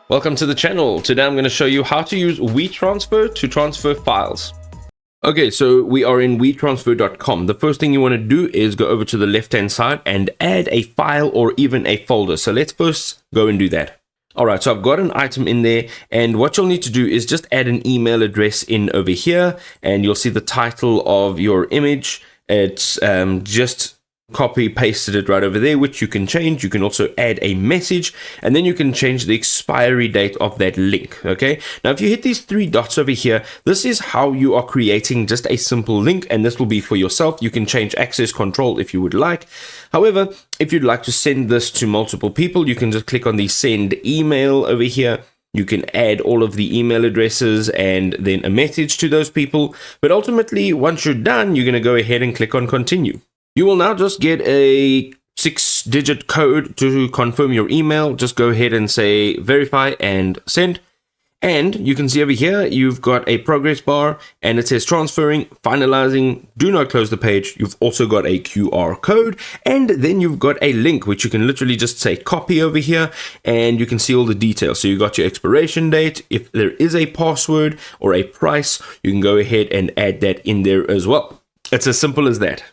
Welcome to the channel. Today I'm going to show you how to use WeTransfer to transfer files. Okay, so we are in WeTransfer.com. The first thing you want to do is go over to the left-hand side and add a file or even a folder. So let's first go and do that. Alright, so I've got an item in there, and what you'll need to do is just add an email address in over here, and you'll see the title of your image. It's just copy pasted it right over there, which you can change. You can also add a message, and then you can change the expiry date of that link. Okay, now if you hit these three dots over here, this is how you are creating just a simple link, and this will be for yourself. You can change access control if you would like. However, if you'd like to send this to multiple people, you can just click on the send email over here. You can add all of the email addresses and then a message to those people. But ultimately, once you're done, you're going to go ahead and click on continue. You will now just get a 6-digit code to confirm your email. Just go ahead and say verify and send. And you can see over here, you've got a progress bar and it says transferring, finalizing, do not close the page. You've also got a QR code, and then you've got a link, which you can literally just say copy over here, and you can see all the details. So you got your expiration date. If there is a password or a price, you can go ahead and add that in there as well. It's as simple as that.